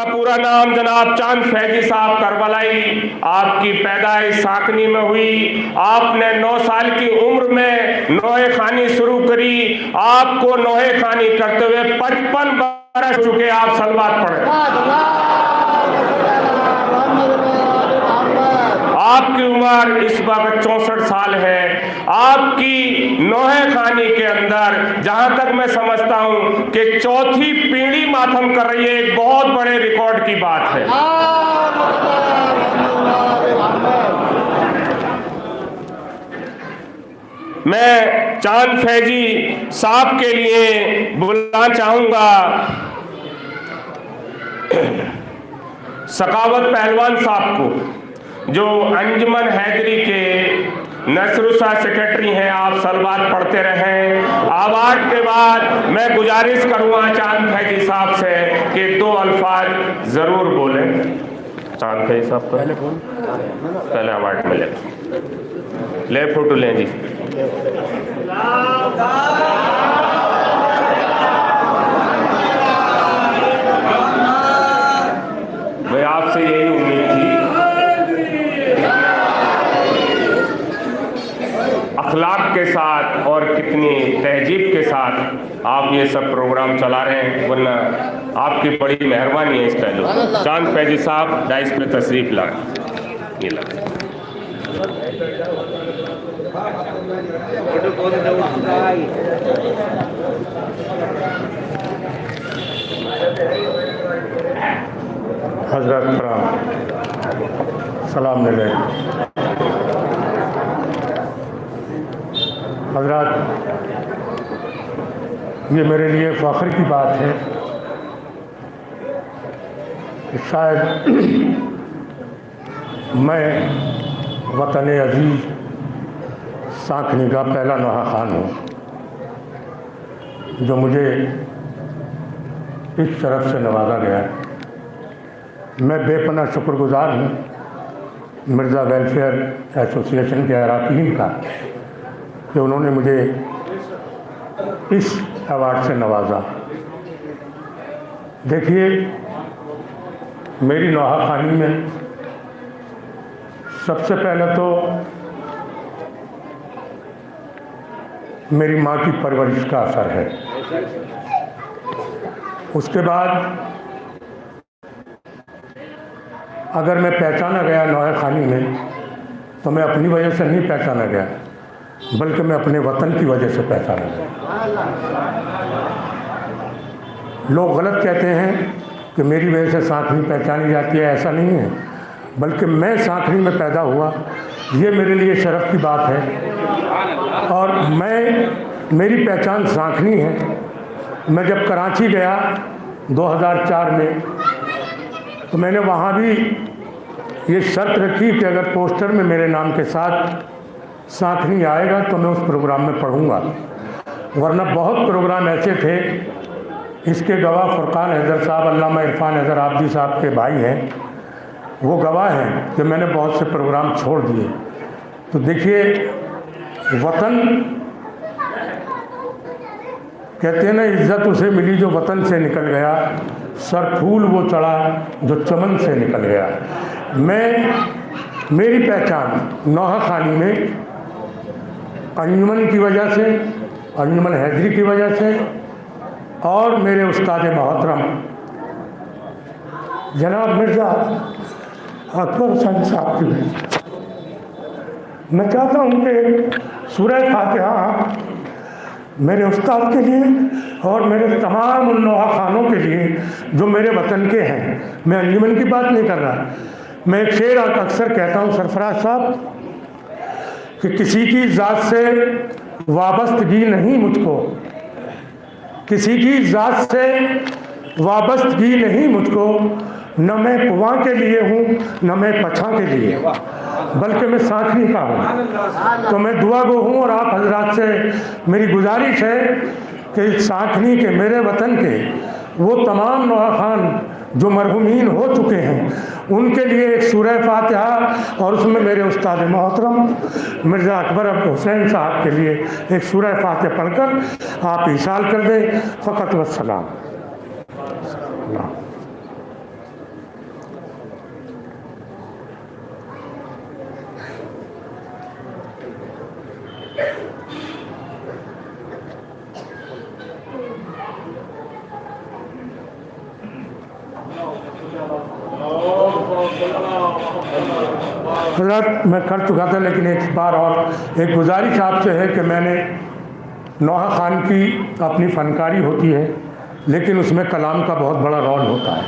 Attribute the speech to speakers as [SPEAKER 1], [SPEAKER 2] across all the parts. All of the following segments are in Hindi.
[SPEAKER 1] आपका पूरा नाम जनाब चांद फैजी साहब करबलाई। आपकी पैदाइश साकनी में हुई। आपने 9 साल की उम्र में नोहे खानी शुरू करी। आपको नोहे खानी करते हुए 55 बरस चुके। आप सलवात पढ़े। आपकी उम्र इस वक्त 64 साल है। आपकी नोहे खानी के अंदर जहां तक मैं समझता हूं कि चौथी पीढ़ी मातम कर रही है। एक बहुत बड़े रिकॉर्ड की बात है। मैं चांद फैजी साहब के लिए बुलाना चाहूंगा सखावत पहलवान साहब को, जो अंजुमन हैदरी के नसरुसा सेक्रेटरी हैं। आप सलवात पढ़ते रहें। अवार्ड के बाद मैं गुजारिश करूंगा चांद फैजी साहब से कि 2 अल्फाज जरूर बोलें। चांद फैजी साहब को पहले अवार्ड मिले। ले फोटो लें जी। मैं आपसे यही उम्मीद थी। अखलाक के साथ और कितनी तहजीब के साथ आप ये सब प्रोग्राम चला रहे हैं, वरना आपकी बड़ी मेहरबानी है इस पहलू। चांद फैजी साहब डाइस पे तशरीफ लाए। ये लगा
[SPEAKER 2] हजरत सलाम हजरत, ये मेरे लिए फ़ख्र की बात है कि शायद मैं वतन अजीज़ साखनी का पहला नोहा खान हूँ जो मुझे इस शरफ से नवाजा गया है। मैं बेपनाह शुक्रगुजार हूँ मिर्ज़ा वेलफेयर एसोसिएशन के अरकान का कि उन्होंने मुझे इस अवार्ड से नवाजा। देखिए, मेरी नोहा खानी में सबसे पहले तो मेरी माँ की परवरिश का असर है। उसके बाद अगर मैं पहचाना गया नोहे खानी में, तो मैं अपनी वजह से नहीं पहचाना गया, बल्कि मैं अपने वतन की वजह से पहचाना गया। लोग गलत कहते हैं कि मेरी वजह से साखनी पहचानी जाती है। ऐसा नहीं है, बल्कि मैं साखनी में पैदा हुआ, ये मेरे लिए शर्फ की बात है। और मेरी पहचान साखनी है। मैं जब कराची गया 2004 में, तो मैंने वहाँ भी ये शर्त रखी कि अगर पोस्टर में मेरे नाम के साथ साखनी आएगा तो मैं उस प्रोग्राम में पढ़ूँगा, वरना बहुत प्रोग्राम ऐसे थे। इसके गवाह फुरकान हैदर साहब, अल्लामा इरफान हैदर आबदी साहब के भाई हैं, वो गवाह हैं कि मैंने बहुत से प्रोग्राम छोड़ दिए। तो देखिए, वतन कहते हैं ना, इज्जत उसे मिली जो वतन से निकल गया, सर फूल वो चढ़ा जो चमन से निकल गया। मेरी पहचान नोहा खानी में अंजुमन की वजह से, अंजुमन हैदरी की वजह से, और मेरे उस्ताद मोहतरम जनाब मिर्ज़ा अकबर हुसैन साहब की वजह से। मैं चाहता हूँ कि सूरह फातिहा मेरे उस्ताद के लिए और मेरे तमाम उन नोहा खानों के लिए जो मेरे वतन के हैं। मैं अंजुमन की बात नहीं कर रहा। मैं एक शेर अक्सर कहता हूँ सरफराज साहब कि किसी की ज़ात से वाबस्तगी नहीं मुझको, किसी की ज़ात से वाबस्तगी नहीं मुझको, न मैं पुआ के लिए हूँ न मैं पछा के लिए, बल्कि मैं साखनी का हूँ। तो मैं दुआ गो हूँ और आप हजरात से मेरी गुजारिश है कि साखनी के, मेरे वतन के वो तमाम नोहा खान जो मरहूमीन हो चुके हैं, उनके लिए एक सूरह फातिहा और उसमें मेरे उस्ताद मोहतरम मिर्ज़ा अकबर हुसैन साहब के लिए एक सूरह फातिहा पढ़कर आप इशाल कर दें। फ़कत वस्सलाम। हज़रत मैं कर चुका था, लेकिन एक बार और एक गुजारिश आपसे है कि मैंने नौहा खान की अपनी फ़नकारी होती है, लेकिन उसमें कलाम का बहुत बड़ा रोल होता है।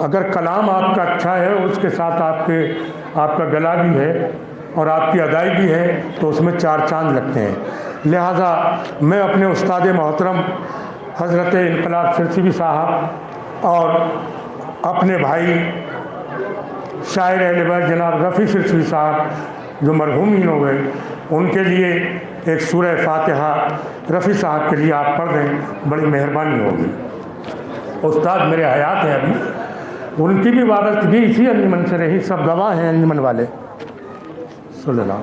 [SPEAKER 2] अगर कलाम आपका अच्छा है, उसके साथ आपका गला भी है और आपकी अदायगी है, तो उसमें चार चांद लगते हैं। लिहाजा मैं अपने उस्ताद मोहतरम हज़रत इनकलाब सिरसिवी साहब और अपने भाई शायर अहले जनाब रफ़ी सिरसिवी साहब जो मरहूमीन हो गए, उनके लिए एक सूरह फातिहा रफ़ी साहब के लिए आप पढ़ दें, बड़ी मेहरबानी होगी। उस्ताद मेरे हयात हैं अभी, उनकी भी वाबस्तगी इसी अंजुमन से रही, सब गवाह हैं अंजुमन वाले। सल्लल्लाहु।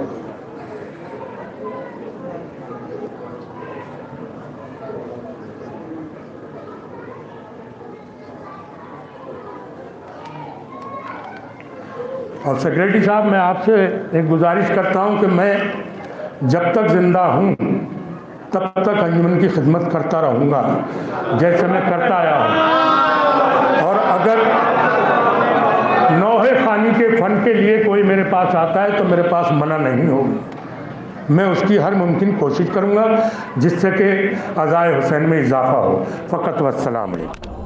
[SPEAKER 2] और सेक्रेटरी साहब, मैं आपसे एक गुजारिश करता हूं कि मैं जब तक ज़िंदा हूं तब तक अंजुमन की खिदमत करता रहूंगा जैसे मैं करता आया हूं। और अगर नौहे खानी के फ़न के लिए कोई मेरे पास आता है तो मेरे पास मना नहीं होगी। मैं उसकी हर मुमकिन कोशिश करूंगा जिससे कि अज़ाए हुसैन में इजाफ़ा हो। फ़कत वस्सलाम अलैकुम।